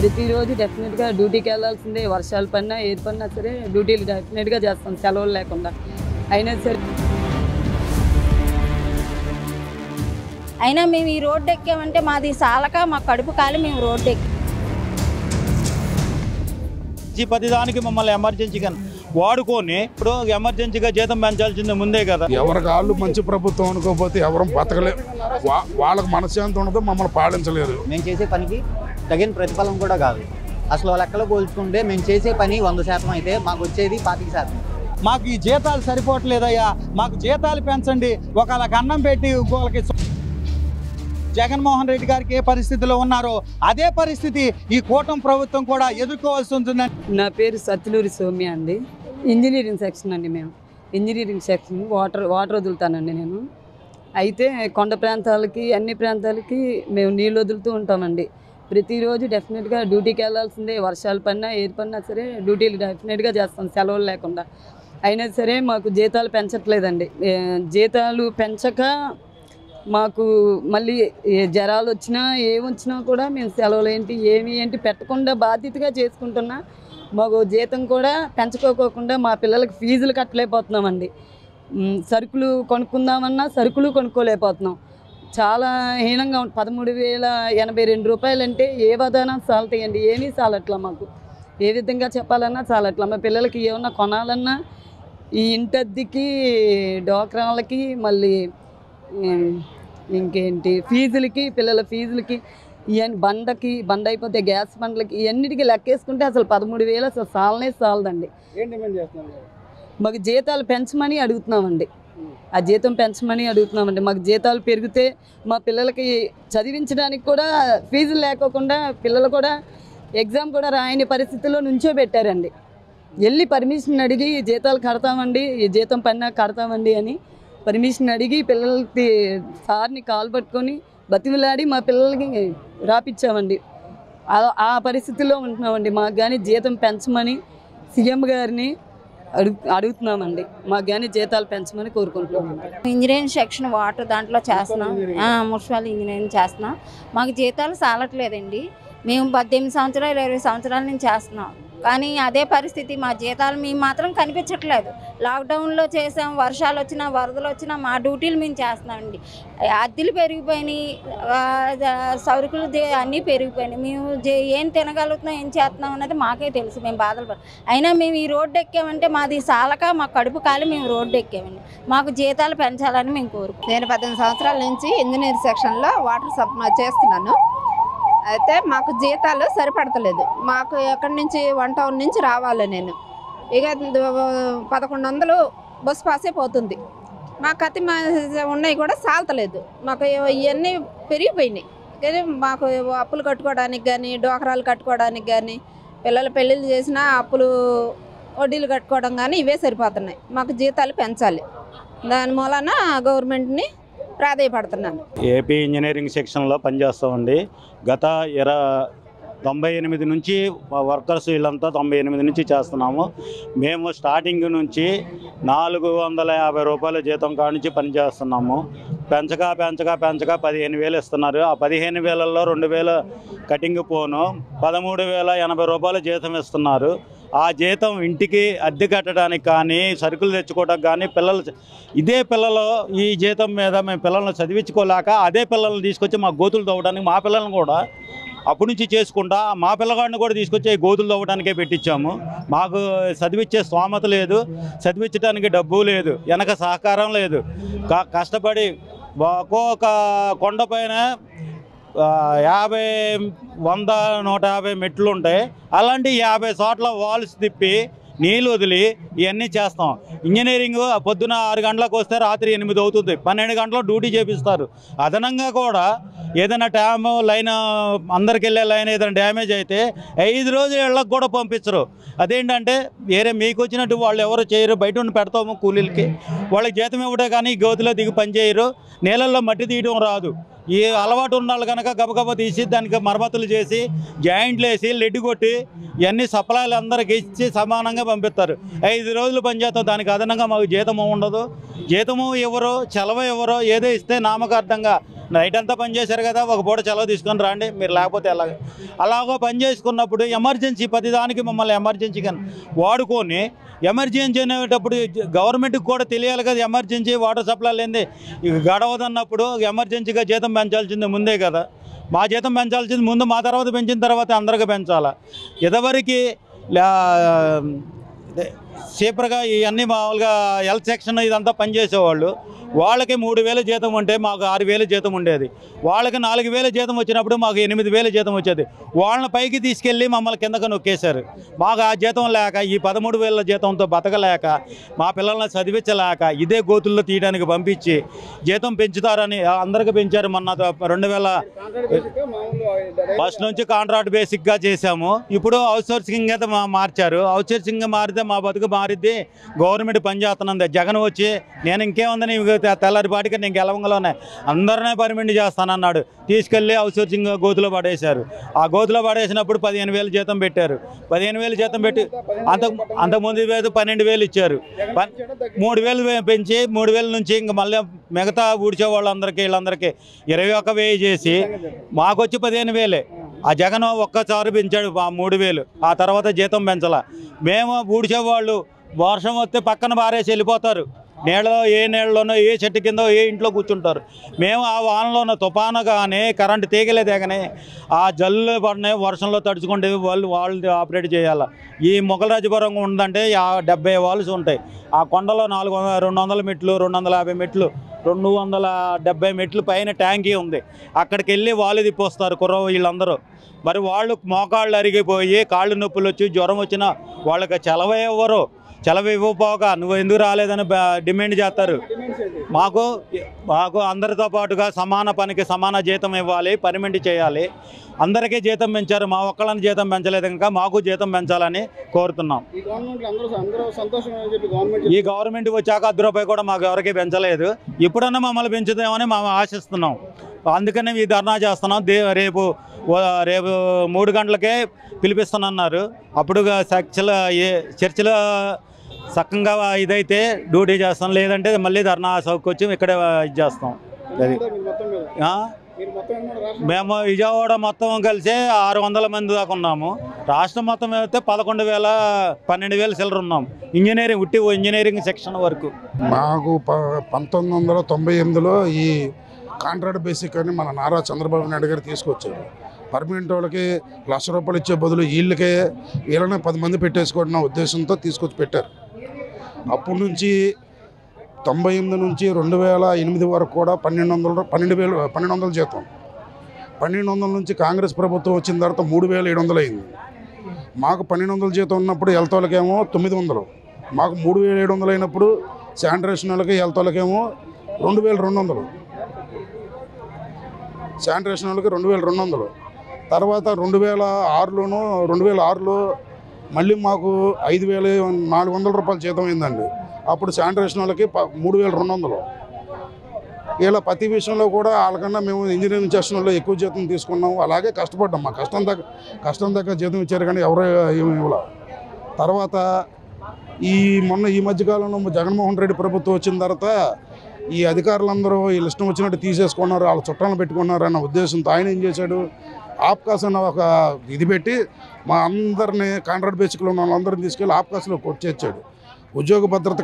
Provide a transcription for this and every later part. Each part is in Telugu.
ప్రతిరోజు డెఫినెట్గా డ్యూటీకి వెళ్ళాల్సిందే. వర్షాలు పడినా ఏది పడినా సరే డ్యూటీలు డెఫినెట్గా చేస్తాం సెలవులు లేకుండా. అయినా మేము ఈ రోడ్డు ఎక్కామంటే మాది సాలక మా కడుపు కాలి మేము రోడ్డు ఎక్కి ప్రతిదానికి మమ్మల్ని ఎమర్జెన్సీగా వాడుకొని ఇప్పుడు ఎమర్జెన్సీగా జీతం పెంచాల్సిందే ముందే కదా. ఎవరి కాళ్ళు మంచి ప్రభుత్వం అనుకోకపోతే ఎవరు బతకలేదు. వాళ్ళకి మనశ్శాంతి ఉండదు, మమ్మల్ని పాలించలేదు. మేము చేసే పనికి తగిన ప్రతిఫలం కూడా కాదు. అసలు లెక్కలో పోల్చుకుంటే మేము చేసే పని 100% అయితే మాకు వచ్చేది 25%. మాకు ఈ జీతాలు సరిపోవట్లేదయ్యా, మాకు జీతాలు పెంచండి. ఒకళ్ళకి అన్నం పెట్టి ఇంకొకరికి. జగన్మోహన్ రెడ్డి గారికి ఏ పరిస్థితిలో ఉన్నారో అదే పరిస్థితి ఈ కూటమి ప్రభుత్వం కూడా ఎదుర్కోవాల్సి ఉంటుందని. నా పేరు సత్యలూరి సౌమ్య అండి. ఇంజనీరింగ్ సెక్షన్ అండి. మేము ఇంజనీరింగ్ సెక్షన్ వాటర్ వదులుతానండి నేను. అయితే కొండ ప్రాంతాలకి అన్ని ప్రాంతాలకి మేము నీళ్ళు వదులుతూ ఉంటామండి. ప్రతిరోజు డెఫినెట్గా డ్యూటీకి వెళ్ళాల్సిందే. వర్షాలు పడినా ఏది పడినా సరే డ్యూటీలు డెఫినెట్గా చేస్తాం సెలవులు లేకుండా. అయినా సరే మాకు జీతాలు పెంచట్లేదండి. జీతాలు పెంచక మాకు మళ్ళీ జ్వరాలు వచ్చినా ఏమొచ్చినా కూడా మేము సెలవులు ఏంటి పెట్టకుండా బాధ్యతగా చేసుకుంటున్నా. మాకు జీతం కూడా పెంచుకోకుండా మా పిల్లలకి ఫీజులు కట్టలేకపోతున్నామండి. సరుకులు కొనుక్కుందామన్నా సరుకులు కొనుక్కోలేకపోతున్నాం. చాలా హీనంగా 13,082 రూపాయలు అంటే ఏ వదానా చాలతాయండి? ఏమీ చాలట్లా మాకు. ఏ విధంగా చెప్పాలన్నా చాలట్లా. మా పిల్లలకి ఏమన్నా కొనాలన్నా ఈ ఇంటద్దెకి డోక్రాలకి మళ్ళీ ఇంకేంటి ఫీజులకి పిల్లల ఫీజులకి ఇవన్నీ బండ అయిపోతే గ్యాస్ బండ్లకి ఇవన్నిటికీ లెక్కేసుకుంటే అసలు 13,000 అసలు చాలదండి. మాకు జీతాలు పెంచమని అడుగుతున్నామండి. ఆ జీతం పెంచమని అడుగుతున్నామండి. మాకు జీతాలు పెరిగితే మా పిల్లలకి చదివించడానికి కూడా ఫీజులు లేకోకుండా పిల్లలు కూడా ఎగ్జామ్ కూడా రాయని పరిస్థితుల్లో నుంచోబెట్టారండి. వెళ్ళి పర్మిషన్ అడిగి జీతాలు కడతామండి, ఈ జీతం పైన కడతామండి అని పర్మిషన్ అడిగి పిల్లలకి సార్ని కాలు పట్టుకొని బతిమిలాడి మా పిల్లలకి రాపిచ్చామండి. ఆ పరిస్థితుల్లో ఉంటున్నామండి. మాకు కానీ జీతం పెంచమని సీఎం గారిని అడుగుతున్నామండి. మాకు కానీ జీతాలు పెంచమని కోరుకుంటున్నామండి. ఇంజనీరింగ్ సెక్షన్ వాటర్ దాంట్లో చేస్తున్నాం. మున్సిపల్ ఇంజనీరింగ్ చేస్తున్నాం. మాకు జీతాలు చాలట్లేదండి. మేము 18 సంవత్సరాలు 20 సంవత్సరాల నుంచి చేస్తున్నాం. కానీ అదే పరిస్థితి మా జీతాలు మేము మాత్రం కనిపించట్లేదు. లాక్డౌన్లో చేసాం, వర్షాలు వచ్చినా వరదలు వచ్చినా మా డ్యూటీలు మేము చేస్తున్నామండి. అద్దెలు పెరిగిపోయినాయి, సరుకులు అన్నీ పెరిగిపోయినాయి. మేము ఏం తినగలుగుతున్నాం ఏం చేస్తున్నాం అన్నది మాకే తెలుసు. మేము బాధలు అయినా మేము ఈ రోడ్డు ఎక్కామంటే మాది సాలక మా కడుపు కాలి మేము రోడ్డు ఎక్కామండి. మాకు జీతాలు పెంచాలని మేము కోరుకుంటాం. నేను 18 సంవత్సరాల నుంచి ఇంజనీరింగ్ సెక్షన్లో వాటర్ సప్లై చేస్తున్నాను. అయితే మాకు జీతాలు సరిపడతలేదు. మాకు ఎక్కడి నుంచి 1 టౌన్ నుంచి రావాలి. నేను ఇక 1100 బస్ పాసే పోతుంది. మాకు అతి ఉన్నాయి కూడా సాల్తలేదు. మాకు ఇవన్నీ పెరిగిపోయినాయి. కానీ మాకు అప్పులు కట్టుకోవడానికి కానీ డోకరాలు కట్టుకోవడానికి కానీ పిల్లల పెళ్ళిళ్ళు చేసినా అప్పులు వడ్డీలు కట్టుకోవడం కానీ ఇవే సరిపోతున్నాయి. మాకు జీతాలు పెంచాలి. దాని మూలన గవర్నమెంట్ని ప్రాధాయపడుతున్నాను. ఏపీ ఇంజనీరింగ్ సెక్షన్లో పనిచేస్తామండి. గత 98 నుంచి వర్కర్స్ వీళ్ళంతా 98 నుంచి చేస్తున్నాము. మేము స్టార్టింగ్ నుంచి 450 రూపాయల జీతం కాడ నుంచి పనిచేస్తున్నాము. పెంచగా 15,000 ఇస్తున్నారు. ఆ 15,000లో 2,000 కటింగ్ పోను 13,080 రూపాయల జీతం ఇస్తున్నారు. ఆ జీతం ఇంటికి అద్దె కట్టడానికి కానీ సరుకులు తెచ్చుకోవడానికి కానీ ఇదే పిల్లలు ఈ జీతం మీద మేము పిల్లల్ని చదివించుకోలేక అదే పిల్లల్ని తీసుకొచ్చి మా గోతులు తవ్వడానికి మా పిల్లల్ని కూడా అప్పటి నుంచి చేసుకుంటా మా పిల్లగాడిని కూడా తీసుకొచ్చి గోతులు తవ్వడానికే పెట్టించాము. మాకు చదివించే స్తోమత లేదు, చదివించడానికి డబ్బు లేదు, వెనక సహకారం లేదు. కష్టపడి ఒక్కొక్క కొండపైన 50, 100, 150 మెట్లు ఉంటాయి. అలాంటి 50 చోట్ల వాల్స్ తిప్పి నీళ్ళు వదిలి ఇవన్నీ చేస్తాం. ఇంజనీరింగ్ పొద్దున 6 గంటలకు వస్తే రాత్రి 8 అవుతుంది. 12 గంటలు డ్యూటీ చేపిస్తారు. అదనంగా కూడా ఏదైనా లైన్ అందరికి వెళ్ళే లైన్ ఏదైనా డ్యామేజ్ అయితే 5 రోజులు ఇళ్ళకి కూడా పంపించరు. అదేంటంటే వేరే మీకు వచ్చినట్టు వాళ్ళు ఎవరు చేయరు. బయట ఉండి పెడతాము కూలీలకి, వాళ్ళకి జీతం ఇవ్వడే కానీ గోతిలో దిగి పని చేయరు. నీళ్ళల్లో మట్టి తీయడం రాదు. ఈ అలవాటు ఉన్నాళ్ళు కనుక గబగబా తీసి దానికి మరమ్మతులు చేసి జాయింట్లు వేసి లెడ్ కొట్టి ఇవన్నీ సప్లైలు అందరికి ఇచ్చి సమానంగా పంపిస్తారు. 5 రోజులు పనిచేస్తాం. దానికి అదనంగా మాకు జీతము ఉండదు. జీతము ఎవరో సెలవు ఎవరో ఏదో ఇస్తే నామకార్థంగా నైట్ అంతా పని చేశారు కదా, ఒక పూట సెలవు తీసుకొని రండి మీరు, లేకపోతే అలాగో పని చేసుకున్నప్పుడు ఎమర్జెన్సీ ప్రతిదానికి మమ్మల్ని ఎమర్జెన్సీగా వాడుకొని, ఎమర్జెన్సీ అనేటప్పుడు గవర్నమెంట్కి కూడా తెలియాలి కదా, ఎమర్జెన్సీ వాటర్ సప్లై లేనిది ఇక గడవదన్నప్పుడు ఎమర్జెన్సీగా జీతం పెంచాల్సింది ముందే కదా. మా జీతం పెంచాల్సింది ముందు, మా తర్వాత పెంచిన తర్వాత అందరికీ పెంచాలా. ఇదివరకు సీపర్గా ఇవన్నీ మామూలుగా హెల్త్ సెక్షన్ ఇదంతా పనిచేసేవాళ్ళు, వాళ్ళకి 3,000 జీతం ఉంటే మాకు 6,000 జీతం ఉండేది. వాళ్ళకి 4,000 జీతం వచ్చినప్పుడు మాకు 8,000 జీతం వచ్చేది. వాళ్ళని పైకి తీసుకెళ్ళి మమ్మల్ని కిందకు నొక్కేశారు. మాకు ఆ జీతం లేక, ఈ 13,000 జీతంతో బతకలేక, మా పిల్లల్ని చదివించలేక ఇదే గోతుల్లో తీయడానికి పంపించి జీతం పెంచుతారని అందరికీ పెంచారు. మొన్న 2000 ఫస్ట్ నుంచి కాంట్రాక్ట్ బేసిక్గా చేశాము. ఇప్పుడు అవుట్సోర్సింగ్ అయితే మార్చారు. అవుట్సోర్సింగ్ మారితే మా బతుకు మారిద్ది, గవర్నమెంట్ పని చేస్తున్నది. జగన్ వచ్చి నేను ఇంకేముందని తెల్లారిపాటికి నేను గెలవంగలోనే అందరినీ పర్మిట్ చేస్తానన్నాడు. తీసుకెళ్ళి అవుట్సోర్సింగ్ గోతులో పడేశారు. ఆ గోతులో పడేసినప్పుడు 15,000 జీతం పెట్టారు. 15,000 జీతం పెట్టి అంతకుముందు 12,000 ఇచ్చారు. 3,000 పెంచి 3,000 నుంచి ఇంక మళ్ళీ మిగతా ఊడ్చే వాళ్ళందరికీ వీళ్ళందరికీ 21,000 చేసి మాకు వచ్చి 15,000. ఆ జగన్ ఒక్కసారి పెంచాడు 3,000. ఆ తర్వాత జీతం పెంచాల. మేము ఊడ్చేవాళ్ళు వర్షం వస్తే పక్కన బారేసి వెళ్ళిపోతారు. నీళ్ళలో ఏ నీళ్ళలోనో ఏ చెట్టు కింద ఏ ఇంట్లో కూర్చుంటారు. మేము ఆ వానలోనో తుఫాను కానీ కరెంటు తీగలే తెగనే ఆ జల్లు పడినాయి, వర్షంలో తడుచుకుంటే వాళ్ళు ఆపరేట్ చేయాలి. ఈ మొగలరాజపురం ఉందంటే 70 వాల్స్ ఉంటాయి. ఆ కొండలో 200 మెట్లు, 250 మెట్లు, 270 మెట్లు పైన ట్యాంకీ ఉంది. అక్కడికి వెళ్ళి వాళ్ళు తిప్పొస్తారు కుర్ర వీళ్ళందరూ. మరి వాళ్ళు మోకాళ్ళు అరిగిపోయి కాళ్ళు నొప్పులు వచ్చి జ్వరం వచ్చినా వాళ్ళకి చలవ ఇవ్వరు. చలవ ఇవ్వకపోగా నువ్వు ఎందుకు రాలేదని డిమాండ్ చేస్తారు. మాకు అందరితో పాటుగా సమాన పనికి సమాన జీతం ఇవ్వాలి, పర్మిట్ చేయాలి. అందరికీ జీతం పెంచారు, మా ఒక్కళ్ళని జీతం పెంచలేదు. ఇంకా మాకు జీతం పెంచాలని కోరుతున్నాం. ఈ గవర్నమెంట్ వచ్చాక 10 రూపాయలు కూడా మాకు ఎవరికి పెంచలేదు. ఇప్పుడన్నా మమ్మల్ని పెంచుతామని మేము ఆశిస్తున్నాం. అందుకనే ఈ ధర్నా చేస్తున్నాం. రేపు 3 గంటలకే పిలిపిస్తానన్నారు. అప్పుడు చర్చిలో సక్కంగా ఇదైతే డ్యూటీ చేస్తాం, లేదంటే మళ్ళీ ధర్నా సౌకర్యం ఇక్కడే ఇది చేస్తాం. అది మేము విజయవాడ మొత్తం కలిసి 600 మంది దాకా ఉన్నాము. రాష్ట్రం మొత్తం అయితే 11,000 12,000 చిల్లర ఉన్నాం. ఇంజనీరింగ్ సెక్షన్ వరకు మాకు 1998లో ఈ కాంట్రాక్ట్ బేసిక్ అని మన నారా చంద్రబాబు నాయుడు గారు తీసుకొచ్చారు. పర్మనెంట్ వాళ్ళకి ₹1,00,000 ఇచ్చే బదులు వీళ్ళనే 10 మంది పెట్టేసుకోవడం ఉద్దేశంతో తీసుకొచ్చి పెట్టారు. అప్పటి నుంచి 98 నుంచి 2008 వరకు కూడా 1,200 జీతం. 1,200 నుంచి కాంగ్రెస్ ప్రభుత్వం వచ్చిన తర్వాత 3,700 అయింది. మాకు 1,200 జీతం ఉన్నప్పుడు హెల్త్ వాళ్ళకేమో 900. మాకు 3,700 అయినప్పుడు శానిటేషన్ వాళ్ళకి హెల్త్ వాళ్ళకేమో 2,200. శానిటేషన్ వాళ్ళకి 2,200. తర్వాత 2006లో మళ్ళీ మాకు 5,400 రూపాయలు జీతం అయిందండి. అప్పుడు శానిటేషన్ వాళ్ళకి 3,200. ఇలా ప్రతి విషయంలో కూడా వాళ్ళకన్నా మేము ఇంజనీరింగ్ సెక్షన్లో ఎక్కువ జీతం తీసుకున్నాము. అలాగే కష్టపడ్డాం. మా కష్టం దగ్గర జీతం ఇచ్చారు కానీ ఎవరో ఏమి ఇవ్వలే. తర్వాత ఈ మధ్యకాలంలో జగన్మోహన్ రెడ్డి ప్రభుత్వం వచ్చిన తర్వాత ఈ అధికారులందరూ వీళ్ళు ఇష్టం వచ్చినట్టు తీసేసుకున్నారు, వాళ్ళ చుట్టాలను పెట్టుకున్నారు అన్న ఉద్దేశంతో ఆయన ఏం చేశాడు, ఆప్కాస్ అన్న ఒక ఇది పెట్టి మా అందరినీ కాంట్రాక్ట్ బేసిక్లో ఉన్న వాళ్ళందరినీ తీసుకెళ్ళి ఆప్కాస్లో కొట్టేచ్చాడు. ఉద్యోగ భద్రత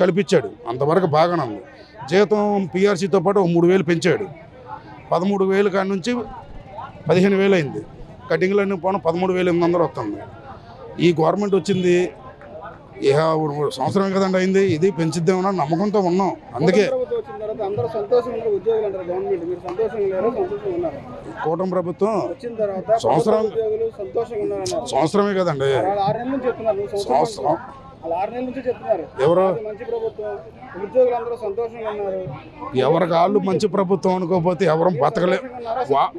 కల్పించాడు. అంతవరకు బాగానే ఉంది. జీతం పిఆర్సీతో పాటు 3,000 పెంచాడు. 13,000 కాడి నుంచి 15,000 అయింది. కటింగ్లన్నీ పోను 13,800 వస్తుంది. ఈ గవర్నమెంట్ వచ్చింది సంవత్సరం కదండి అయింది. ఇది పెంచిద్దామన్న నమ్మకంతో ఉన్నాం. అందుకే కూటమి ప్రభుత్వం సంవత్సరమే కదండి. ఎవరికి వాళ్ళు మంచి ప్రభుత్వం అనుకోకపోతే ఎవరు బతకలే.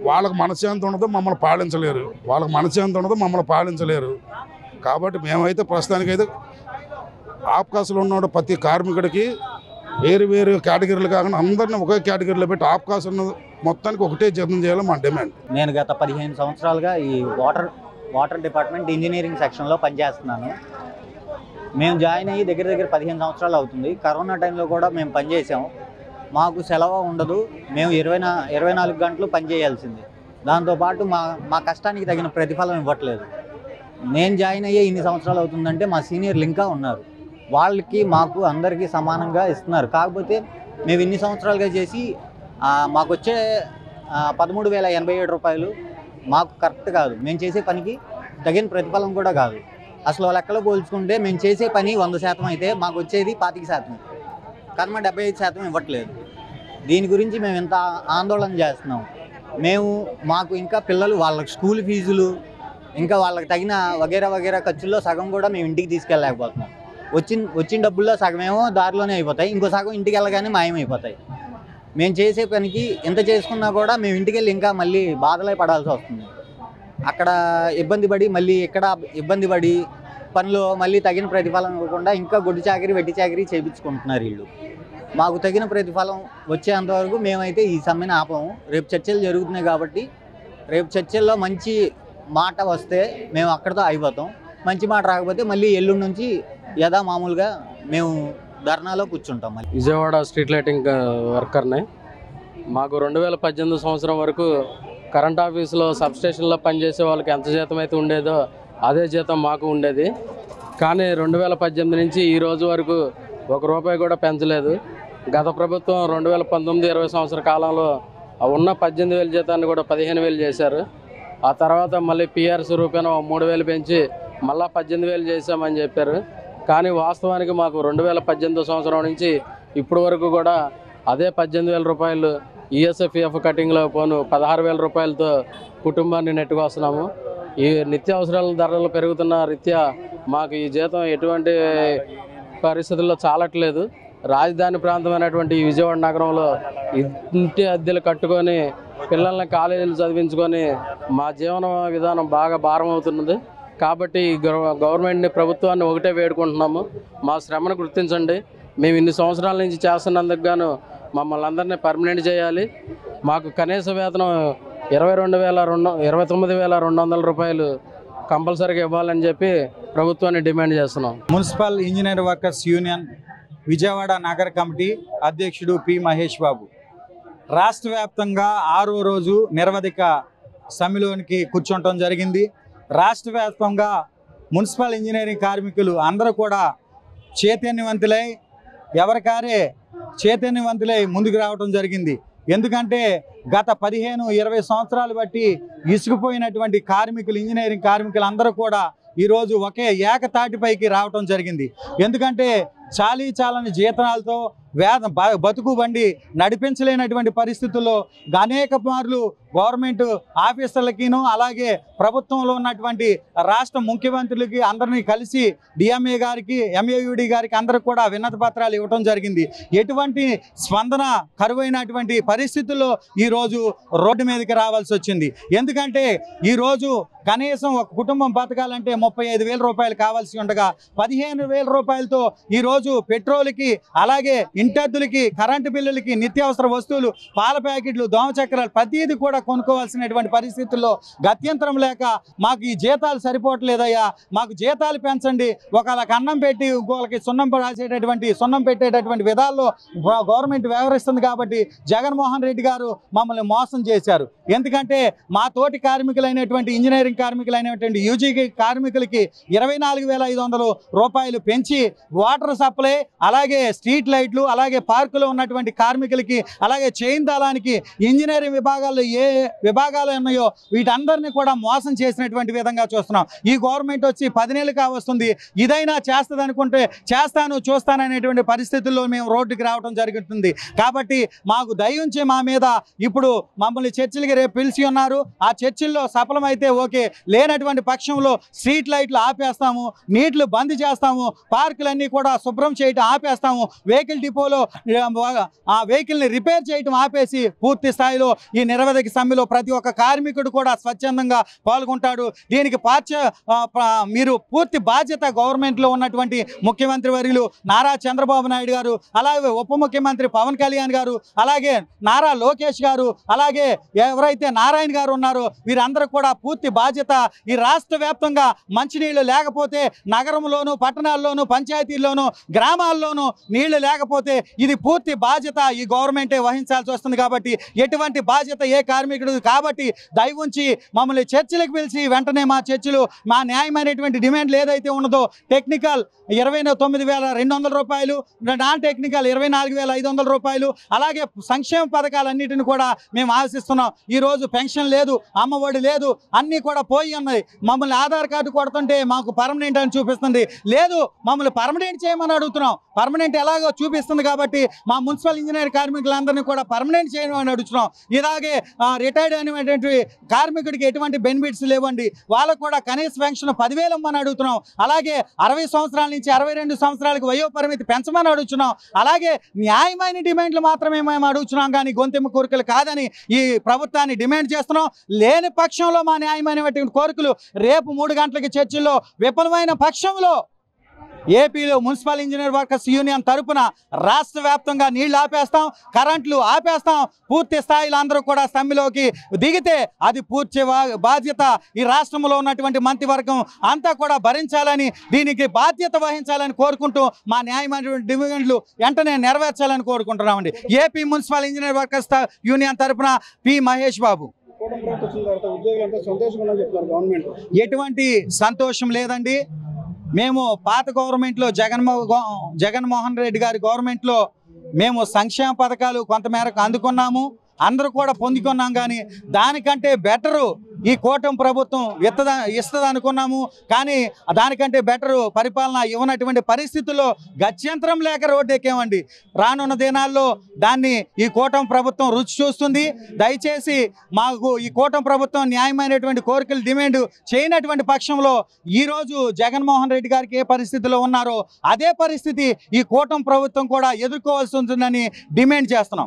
వాళ్ళకి మనశ్శాంతి ఉండదు, మమ్మల్ని పాలించలేరు. కాబట్టి మేమైతే ప్రస్తుతానికైతే ఆప్కాస్లో ఉన్న ప్రతి కార్మికుడికి వేరు కేటగిరీలు కాకుండా అందరినీ ఒకే కేటగిరీలో పెట్టి ఆప్కాస్ మొత్తానికి ఒకటే జీతం చేయాలి మా డిమాండ్. నేను గత 15 సంవత్సరాలుగా ఈ వాటర్ డిపార్ట్మెంట్ ఇంజనీరింగ్ సెక్షన్లో పనిచేస్తున్నాను. మేము జాయిన్ అయ్యి దగ్గర 15 సంవత్సరాలు అవుతుంది. కరోనా టైంలో కూడా మేము పనిచేసాము. మాకు సెలవు ఉండదు. మేము 24 గంటలు పనిచేయాల్సిందే. దాంతోపాటు మా కష్టానికి తగిన ప్రతిఫలం ఇవ్వట్లేదు. నేను జాయిన్ అయ్యే ఇన్ని సంవత్సరాలు అవుతుందంటే మా సీనియర్లు ఇంకా ఉన్నారు. వాళ్ళకి మాకు అందరికీ సమానంగా ఇస్తున్నారు. కాకపోతే మేము ఇన్ని సంవత్సరాలుగా చేసి మాకు వచ్చే 13,087 రూపాయలు మాకు కరెక్ట్ కాదు. మేము చేసే పనికి తగిన ప్రతిఫలం కూడా కాదు. అసలు లెక్కలో పోల్చుకుంటే మేము చేసే పని 100% అయితే మాకు వచ్చేది 25%. కర్మ 75% ఇవ్వట్లేదు. దీని గురించి మేము ఎంత ఆందోళన చేస్తున్నాం. మాకు ఇంకా పిల్లలు వాళ్ళకి స్కూల్ ఫీజులు ఇంకా వాళ్ళకి తగిన వగేరా ఖర్చుల్లో సగం కూడా మేము ఇంటికి తీసుకెళ్ళలేకపోతున్నాం. వచ్చిన డబ్బుల్లో సగమేమో దారిలోనే అయిపోతాయి, ఇంకో సగం ఇంటికి వెళ్ళగానే మాయమైపోతాయి. మేము చేసే పనికి ఎంత చేసుకున్నా కూడా మేము ఇంటికి వెళ్ళి ఇంకా మళ్ళీ బాధలే పడాల్సి వస్తుంది. అక్కడ ఇబ్బంది పడి మళ్ళీ ఇక్కడ ఇబ్బంది పడి పనిలో మళ్ళీ తగిన ప్రతిఫలం ఇవ్వకుండా ఇంకా గొడ్డు చాకరీ వెట్టి చాకరీ చేయించుకుంటున్నారు వీళ్ళు. మాకు తగిన ప్రతిఫలం వచ్చేంతవరకు మేమైతే ఈ సమ్మెను ఆపము. రేపు చర్చలు జరుగుతున్నాయి కాబట్టి రేపు చర్చల్లో మంచి మాట వస్తే మేము అక్కడితో అయిపోతాం. మంచి మాట రాకపోతే మళ్ళీ ఎల్లుండి నుంచి మామూలుగా మేము ధర్నాలో కూర్చుంటాం. మళ్ళీ విజయవాడ స్ట్రీట్ లైటింగ్ వర్కర్ని. మాకు 2018 సంవత్సరం వరకు కరెంట్ ఆఫీసులో సబ్స్టేషన్లో పనిచేసే వాళ్ళకి ఎంత జీతం అయితే ఉండేదో అదే జీతం మాకు ఉండేది. కానీ 2018 నుంచి ఈ రోజు వరకు ₹1 కూడా పెంచలేదు. గత ప్రభుత్వం 2019-20 సంవత్సర కాలంలో ఉన్న 18,000 జీతాన్ని కూడా 15,000 చేశారు. ఆ తర్వాత మళ్ళీ పిఆర్సీ రూపాయన 3,000 పెంచి మళ్ళీ 18,000 చేశామని చెప్పారు. కానీ వాస్తవానికి మాకు 2018 సంవత్సరం నుంచి ఇప్పటి వరకు కూడా అదే 18,000 రూపాయలు ఈఎస్ఎఫ్ఎఫ్ కటింగ్లో పోను 16,000 రూపాయలతో కుటుంబాన్ని నెట్టుకొస్తున్నాము. ఈ నిత్యావసరాల ధరలు పెరుగుతున్న రీత్యా మాకు ఈ జీతం ఎటువంటి పరిస్థితుల్లో చాలట్లేదు. రాజధాని ప్రాంతమైనటువంటి ఈ విజయవాడ నగరంలో ఇంటి అద్దెలు కట్టుకొని పిల్లల్ని కాలేజీలు చదివించుకొని మా జీవన విధానం బాగా భారం అవుతున్నది. కాబట్టి గవర్నమెంట్ని ప్రభుత్వాన్ని ఒకటే వేడుకుంటున్నాము, మా శ్రమను గుర్తించండి. మేము ఇన్ని సంవత్సరాల నుంచి చేస్తున్నందుకు గాను మమ్మల్ని అందరినీ పర్మనెంట్ చేయాలి. మాకు కనీస వేతనం 29,200 రూపాయలు కంపల్సరీగా ఇవ్వాలని చెప్పి ప్రభుత్వాన్ని డిమాండ్ చేస్తున్నాం. Municipal engineer workers union Vijayawada నగర కమిటీ అధ్యక్షుడు పి మహేష్ బాబు. రాష్ట్ర వ్యాప్తంగా 6వ రోజు నిరవధిక సమ్మెలోనికి కూర్చోవటం జరిగింది. రాష్ట్ర వ్యాప్తంగా మున్సిపల్ ఇంజనీరింగ్ కార్మికులు అందరూ కూడా ఎవరికారే చైతన్యవంతులై ముందుకు రావడం జరిగింది. ఎందుకంటే గత 15-20 సంవత్సరాలు బట్టి ఇసుకుపోయినటువంటి ఇంజనీరింగ్ కార్మికులు అందరూ కూడా ఈరోజు ఒకే ఏకతాటిపైకి రావటం జరిగింది. ఎందుకంటే చాలని జీతాలతో బతుకు బండి నడిపించలేనటువంటి పరిస్థితుల్లో అనేక మార్లు గవర్నమెంట్ ఆఫీసర్లకిను అలాగే ప్రభుత్వంలో ఉన్నటువంటి రాష్ట్ర ముఖ్యమంత్రులకి అందరినీ కలిసి డిఎంఏ గారికి ఎంఏయుడి గారికి అందరికి కూడా వినతి పత్రాలు ఇవ్వడం జరిగింది. ఎటువంటి స్పందన కరువైనటువంటి పరిస్థితుల్లో ఈరోజు రోడ్డు మీదకి రావాల్సి వచ్చింది. ఎందుకంటే ఈరోజు కనీసం ఒక కుటుంబం బతకాలంటే 35,000 రూపాయలు కావాల్సి ఉండగా 15,000 రూపాయలతో ఈరోజు పెట్రోల్కి అలాగే ఇంటద్దులకి కరెంటు బిల్లులకి నిత్యావసర వస్తువులు పాల ప్యాకెట్లు దోమ చక్రాలు ప్రతిదీ కూడా కొనుక్కోవాల్సినటువంటి పరిస్థితుల్లో గత్యంతరం లేక మాకు ఈ జీతాలు సరిపోవట్లేదయ్యా, మాకు జీతాలు పెంచండి, ఒకళ్ళకి అన్నం పెట్టి ఇంకొకరికి సున్నం పెట్టేటటువంటి విధాల్లో గవర్నమెంట్ వ్యవహరిస్తుంది. కాబట్టి జగన్మోహన్ రెడ్డి గారు మమ్మల్ని మోసం చేశారు. ఎందుకంటే మా తోటి కార్మికులైనటువంటి ఇంజనీరింగ్ కార్మికులైనటువంటి యూజీ కార్మికులకి 24,500 రూపాయలు పెంచి వాటర్ సప్లై అలాగే స్ట్రీట్ లైట్లు అలాగే పార్కులో ఉన్నటువంటి కార్మికులకి అలాగే చైన్ దళానికి ఇంజనీరింగ్ విభాగాల్లో ఏ విభాగాలు ఉన్నాయో వీటందరినీ కూడా మోసం చేసినటువంటి విధంగా చూస్తున్నాం. ఈ గవర్నమెంట్ వచ్చి 10 నెలలు కావస్తుంది. ఇదైనా చేస్తుంది అనుకుంటే చూస్తాననేటువంటి పరిస్థితుల్లో మేము రోడ్డుకి రావడం జరుగుతుంది. కాబట్టి మాకు దయించి మా మీద ఇప్పుడు మమ్మల్ని చర్చలకి రేపు పిలిచి ఉన్నారు. ఆ చర్చల్లో సఫలమైతే ఓకే, లేనటువంటి పక్షంలో స్ట్రీట్ లైట్లు ఆపేస్తాము, నీళ్లు బంద్ చేస్తాము, పార్కులన్నీ కూడా శుభ్రం చేయటం ఆపేస్తాము, వెహికల్ డిపోలో ఆ వెహికల్ని రిపేర్ చేయటం ఆపేసి పూర్తి స్థాయిలో ఈ నిరవధిక సమ్మెలో ప్రతి ఒక్క కార్మికుడు కూడా స్వచ్ఛందంగా పాల్గొంటాడు. దీనికి మీరు పూర్తి బాధ్యత గవర్నమెంట్లో ఉన్నటువంటి ముఖ్యమంత్రి వర్యులు నారా చంద్రబాబు నాయుడు గారు అలాగే ఉప ముఖ్యమంత్రి పవన్ కళ్యాణ్ గారు అలాగే నారా లోకేష్ గారు అలాగే ఎవరైతే నారాయణ గారు ఉన్నారో వీరందరూ కూడా పూర్తి బాధ్యత. ఈ రాష్ట్ర వ్యాప్తంగా మంచినీళ్ళు లేకపోతే నగరంలోను పట్టణాల్లోనూ పంచాయతీల్లోనూ గ్రామాల్లోనూ నీళ్లు లేకపోతే లేకపోతే ఇది పూర్తి బాధ్యత ఈ గవర్నమెంటే వహించాల్సి వస్తుంది. కాబట్టి ఎటువంటి బాధ్యత ఏ కార్మికుడు కాబట్టి దయవుంచి మమ్మల్ని చర్చలకు పిలిచి వెంటనే మా చర్చలు మా న్యాయమైనటువంటి డిమాండ్లు ఏదైతే ఉన్నదో టెక్నికల్ 29,200 రూపాయలు, నాన్ టెక్నికల్ 24,500 రూపాయలు, అలాగే సంక్షేమ పథకాలన్నిటిని కూడా మేము ఆశిస్తున్నాం. ఈరోజు పెన్షన్ లేదు, అమ్మఒడి లేదు, అన్నీ కూడా పోయి ఉన్నాయి. మమ్మల్ని ఆధార్ కార్డు కొడుతుంటే మాకు పర్మనెంట్ అని చూపిస్తుంది. లేదు, మమ్మల్ని పర్మనెంట్ చేయమని అడుగుతున్నాం. పర్మనెంట్ ఎలాగో చూపిస్తుంది కాబట్టి మా మున్సిపల్ ఇంజనీర్ కార్మికులందరినీ కూడా పర్మనెంట్ చేయమని అడుగుతున్నాం. ఇలాగే రిటైర్డ్ అనేటువంటి కార్మికుడికి ఎటువంటి బెనిఫిట్స్ లేవండి. వాళ్ళకు కూడా కనీస పెన్షన్ 10,000 ఇవ్వమని అడుగుతున్నాం. అలాగే 60 సంవత్సరాల నుంచి 62 సంవత్సరాలకు వయో పరిమితి పెంచమని అడుగుతున్నాం. అలాగే న్యాయమైన డిమాండ్లు మాత్రమే మేము అడుగుతున్నాం కానీ గొంతెమ్మ కోరికలు కాదని ఈ ప్రభుత్వాన్ని డిమాండ్ చేస్తున్నాం. లేని పక్షంలో మా న్యాయమైనటువంటి కోరికలు రేపు 3 గంటలకి చర్చల్లో విఫలమైన పక్షంలో ఏపీలో మున్సిపల్ ఇంజనీర్ వర్కర్స్ యూనియన్ తరపున రాష్ట్ర వ్యాప్తంగా నీళ్లు ఆపేస్తాం, కరెంట్లు ఆపేస్తాం. పూర్తి స్థాయిలో అందరూ కూడా సమ్మెలోకి దిగితే అది పూర్తి బాధ్యత ఈ రాష్ట్రంలో ఉన్నటువంటి మంత్రివర్గం అంతా కూడా భరించాలని, దీనికి బాధ్యత వహించాలని కోరుకుంటూ మా న్యాయమైనటువంటి డిమాండ్లు వెంటనే నెరవేర్చాలని కోరుకుంటున్నామండి. AP municipal engineer workers union తరపున పి మహేష్ బాబు. ఎటువంటి సంతోషం లేదండి. మేము పాత గవర్నమెంట్లో జగన్మోహన్ రెడ్డి గారి గవర్నమెంట్లో మేము సంక్షేమ పథకాలు కొంతమేరకు అందుకున్నాము, అందరూ కూడా పొందుకున్నాం. కానీ దానికంటే బెటరు ఈ కూటమి ప్రభుత్వం ఇస్తుంది అనుకున్నాము. కానీ దానికంటే బెటరు పరిపాలన ఇవ్వనటువంటి పరిస్థితుల్లో గత్యంతరం లేక రోడ్డు ఎక్కామండి. రానున్న దినాల్లో దాన్ని ఈ కూటమి ప్రభుత్వం రుచి చూస్తుంది. దయచేసి మాకు ఈ కూటమి ప్రభుత్వం న్యాయమైనటువంటి కోరికలు డిమాండ్ చేయనటువంటి పక్షంలో ఈరోజు జగన్మోహన్ రెడ్డి గారికి ఏ పరిస్థితిలో ఉన్నారో అదే పరిస్థితి ఈ కూటమి ప్రభుత్వం కూడా ఎదుర్కోవాల్సి ఉంటుందని డిమాండ్ చేస్తున్నాం.